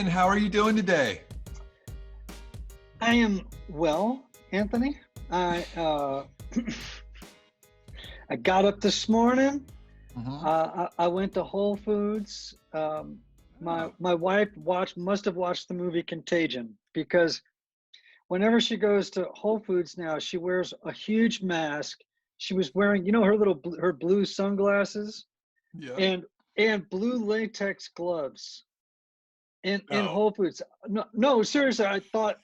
Ian, how are you doing today? I am well, Anthony. I I got up this morning. I went to Whole Foods. My wife must have watched the movie Contagion, because whenever she goes to Whole Foods now, she wears a huge mask. She was wearing, her blue sunglasses, Yeah. and blue latex gloves in Oh. Whole Foods. No, seriously, I thought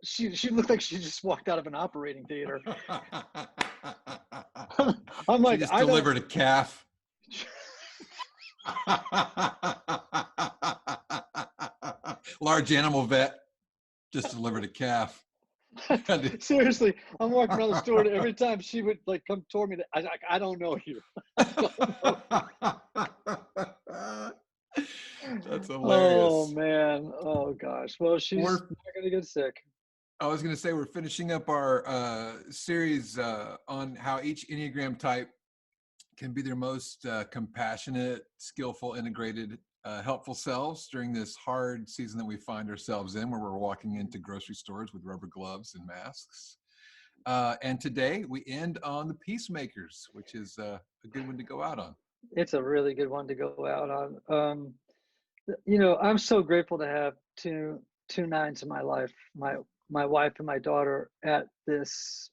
she looked like she just walked out of an operating theater. I'm like, she just I don't. delivered a calf. Large animal vet just delivered a calf. Seriously, I'm walking around the store, and every time she would like come toward me, I don't know you. That's hilarious. Oh man. Oh gosh. Well, she's not gonna get sick. I was going to say, we're finishing up our series on how each Enneagram type can be their most compassionate, skillful, integrated, helpful selves during this hard season that we find ourselves in, where we're walking into grocery stores with rubber gloves and masks. And today we end on the Peacemakers, which is a good one to go out on. It's a really good one to go out on. I'm so grateful to have two nines in my life, my wife and my daughter, at this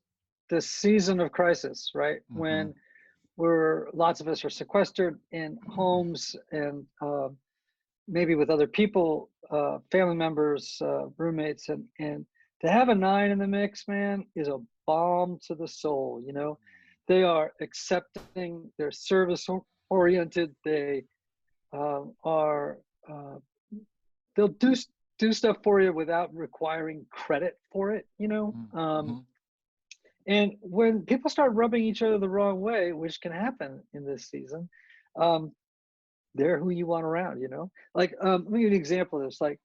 season of crisis, right? Mm-hmm. When lots of us are sequestered in homes, and maybe with other people, family members, roommates, and to have a nine in the mix, man, is a balm to the soul. They are accepting, they're service oriented, they are they'll do stuff for you without requiring credit for it. And when people start rubbing each other the wrong way, which can happen in this season, they're who you want around. Like, let me give you an example of this. Like,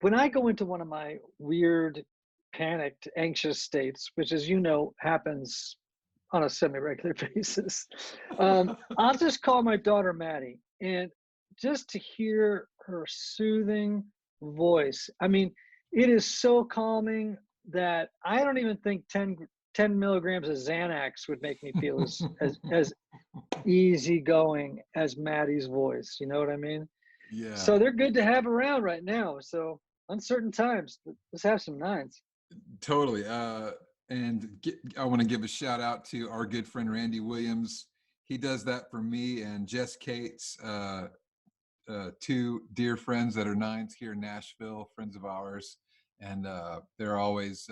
when I go into one of my weird, panicked, anxious states, which, as you know, happens on a semi-regular basis, I'll just call my daughter Maddie, and just to hear her soothing voice, I mean, it is so calming that I don't even think 10 milligrams of Xanax would make me feel as easygoing as Maddie's voice. You know what I mean? Yeah. So they're good to have around right now. So uncertain times, let's have some nines. Totally. And I want to give a shout out to our good friend Randy Williams. He does that for me and Jess Cates, two dear friends that are nines here in Nashville, friends of ours, and they're always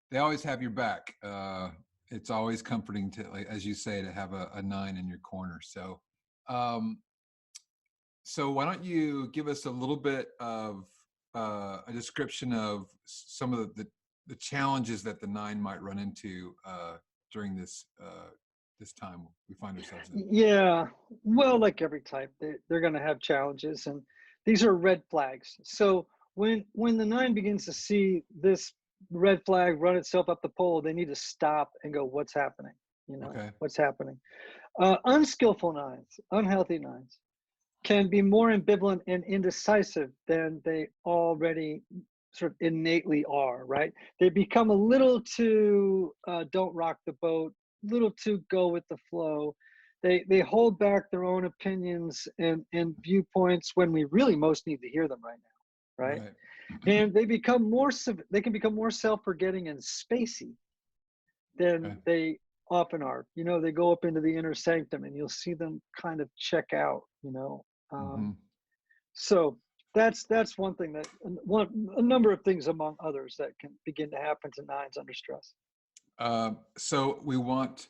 they always have your back. It's always comforting to, like, as you say, to have a nine in your corner. So so why don't you give us a little bit of a description of some of the challenges that the nine might run into during this time we find ourselves in. Yeah, well, like every type, they're going to have challenges, and these are red flags. So when the nine begins to see this red flag run itself up the pole, they need to stop and go, what's happening? Okay. What's happening? Unskillful nines, unhealthy nines, can be more ambivalent and indecisive than they already sort of innately are, right? They become a little too don't rock the boat, little too go with the flow. They hold back their own opinions and viewpoints when we really most need to hear them right now, right? And they can become more self-forgetting and spacey than they often are. They go up into the inner sanctum, and you'll see them kind of check out. So that's one thing, that a number of things among others that can begin to happen to nines under stress. So we want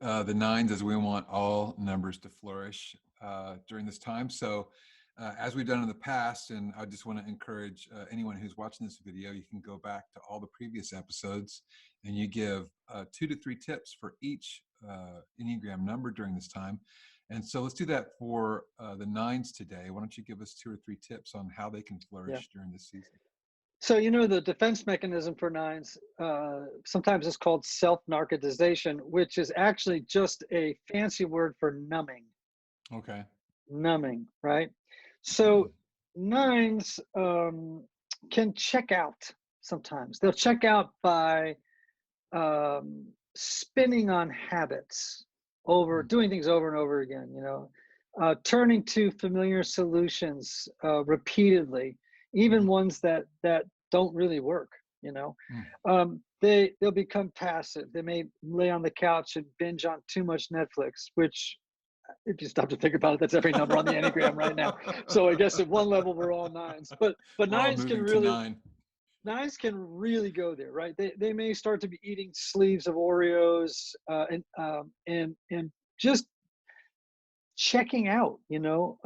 the nines, as we want all numbers to flourish during this time. So as we've done in the past, and I just want to encourage anyone who's watching this video, you can go back to all the previous episodes, and you give 2 to 3 tips for each Enneagram number during this time. And so let's do that for the nines today. Why don't you give us 2 or 3 tips on how they can flourish during this season? So, the defense mechanism for nines, sometimes it's called self-NARCOTIZation, which is actually just a fancy word for numbing. Okay. Numbing, right? So nines can check out sometimes. They'll check out by spinning on habits, over Mm, doing things over and over again, you know, turning to familiar solutions repeatedly, even mhm, ones that don't really work, you know. mm. They'll become passive. They may lay on the couch and binge on too much Netflix, which if you stop to think about it, that's every number on the Enneagram right now. So I guess at one level we're all nines, but We're all nines can moving to really, 9. go there, right? They may start to be eating sleeves of Oreos, and just checking out, you know.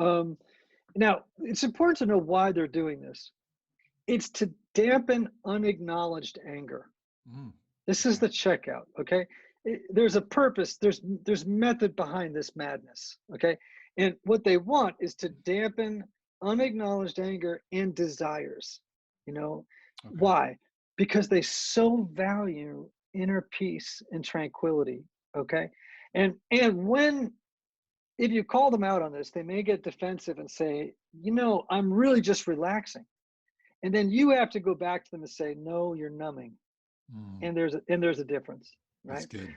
Now it's important to know why they're doing this. It's to dampen unacknowledged anger. Mm, This is okay. the checkout, okay? There's a purpose, there's method behind this madness, okay? And what they want is to dampen unacknowledged anger and desires, you know? Okay. Why? Because they so value inner peace and tranquility, okay? And when if you call them out on this, they may get defensive and say, you know, I'm really just relaxing. And then you have to go back to them and say, no, you're numbing. Mm, And there's a difference, that's right? good.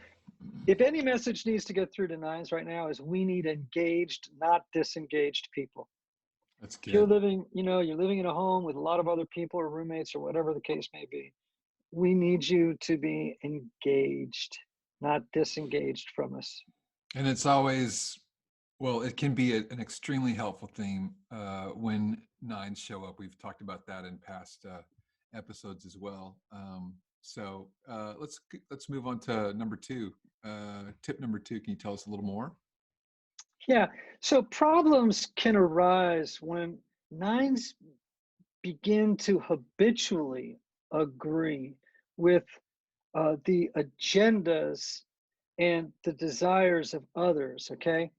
If any message needs to get through to nines right now, is we need engaged, not disengaged people. That's If you're good. living, you know, you're living in a home with a lot of other people or roommates or whatever the case may be, we need you to be engaged, not disengaged from us. And it's always, well, it can be an extremely helpful theme when 9s show up. We've talked about that in past episodes as well. Let's move on to number 2. Tip number 2. Can you tell us a little more? Yeah. So problems can arise when nines begin to habitually agree with the agendas and the desires of others, okay?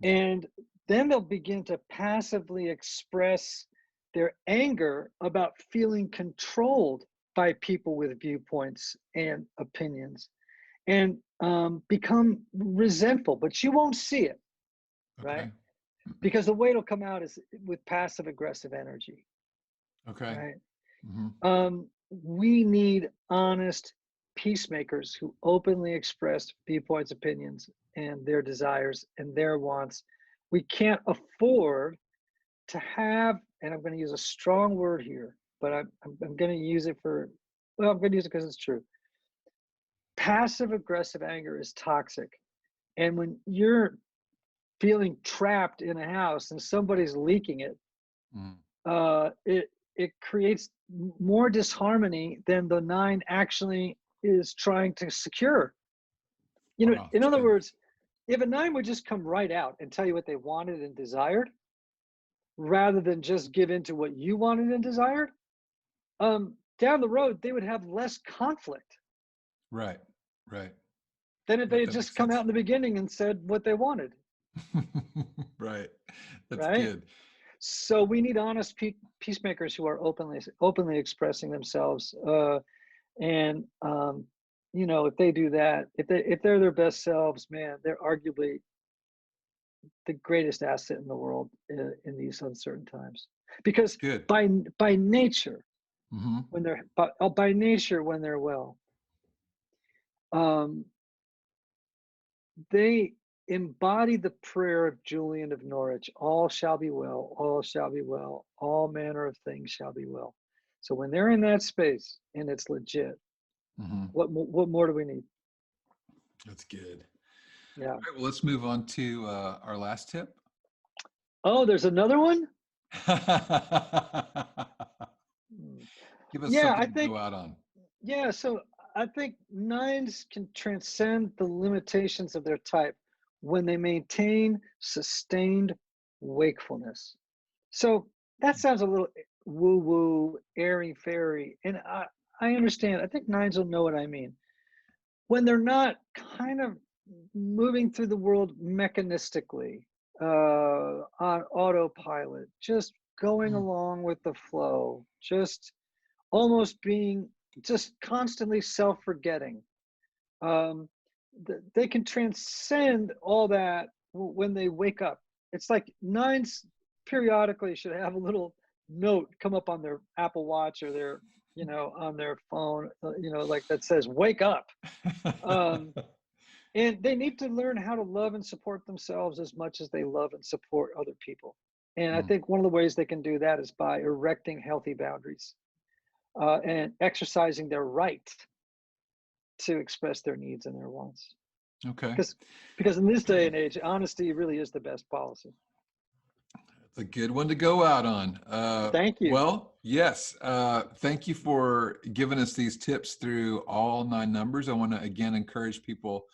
Okay. And then they'll begin to passively express their anger about feeling controlled by people with viewpoints and opinions, and become resentful, but you won't see it, right? Okay. Because the way it'll come out is with passive aggressive energy, Okay. right? Hmm. We need honest peacemakers who openly express viewpoints, opinions, and their desires and their wants. We can't afford to have, and I'm going to use a strong word here, but I'm going to use it for, well, I'm going to use it because it's true. Passive aggressive anger is toxic. And when you're feeling trapped in a house and somebody's leaking it, Mm. it creates more disharmony than the nine actually is trying to secure. You know, Wow, in that's other good. words, if a nine would just come right out and tell you what they wanted and desired, rather than just give in to what you wanted and desired, down the road they would have less conflict Right. Right. than if they Yep, had that just makes come out sense. in the beginning and said what they wanted, Right. That's right? good. So we need honest peacemakers who are openly expressing themselves, and you know, if they do that, if they're their best selves, man, they're arguably the greatest asset in the world in these uncertain times. Because Good. by nature, Hmm. when they're by nature when they're well, um, they embody the prayer of Julian of Norwich: "All shall be well, all shall be well, all manner of things shall be well." So when they're in that space and it's legit, Hmm. what more do we need? That's good. Yeah. All right. Well, let's move on to our last tip. Oh, there's another one. Hmm. Give us Yeah, something I to think. go out on. Yeah, so I think nines can transcend the limitations of their type when they maintain sustained wakefulness. So that sounds a little woo woo, airy fairy. And I understand. I think nines will know what I mean. When they're not kind of moving through the world mechanistically, on autopilot, just going Mm, along with the flow, just almost being just constantly self-forgetting. Um, they can transcend all that when they wake up. It's like nines periodically should have a little note come up on their Apple Watch or their, on their phone, like that says, wake up. Um, and they need to learn how to love and support themselves as much as they love and support other people. And I Mm, think one of the ways they can do that is by erecting healthy boundaries, and exercising their right to express their needs and their wants. okay. Because in this day and age, honesty really is the best policy. It's a good one to go out on. Thank you. Well, yes. Thank you for giving us these tips through all 9 numbers. I want to again encourage people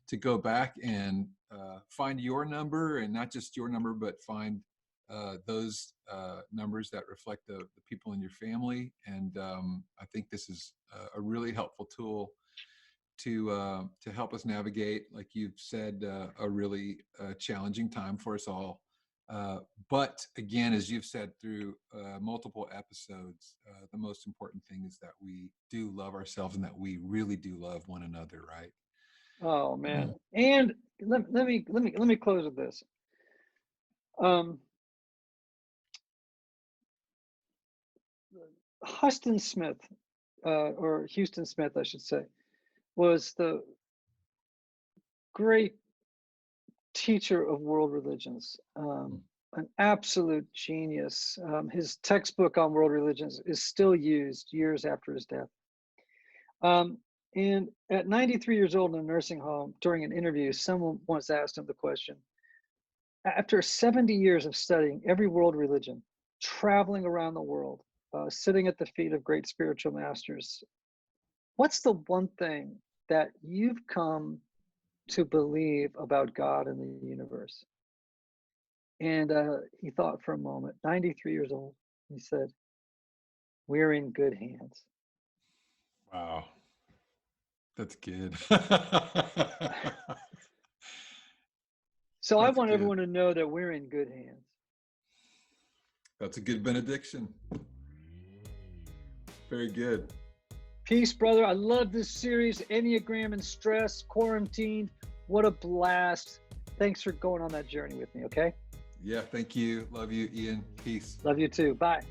to go back and find your number, and not just your number, but find those numbers that reflect the people in your family. And I think this is a really helpful tool to help us navigate, like you've said, a really challenging time for us all. But again, as you've said through multiple episodes, the most important thing is that we do love ourselves and that we really do love one another, right? Oh man. And let me close with this. Um, Huston Smith, or Houston Smith, I should say, was the great teacher of world religions, an absolute genius. His textbook on world religions is still used years after his death. And at 93 years old in a nursing home, during an interview, someone once asked him the question, after 70 years of studying every world religion, traveling around the world, sitting at the feet of great spiritual masters, what's the one thing that you've come to believe about God and the universe? And he thought for a moment, 93 years old. He said, we're in good hands. Wow. That's good. So I That's want good. everyone to know that we're in good hands. That's a good benediction. Very good. Peace, brother. I love this series, Enneagram and Stress, Quarantined. What a blast. Thanks for going on that journey with me, okay? Yeah, thank you. Love you, Ian. Peace. Love you too. Bye.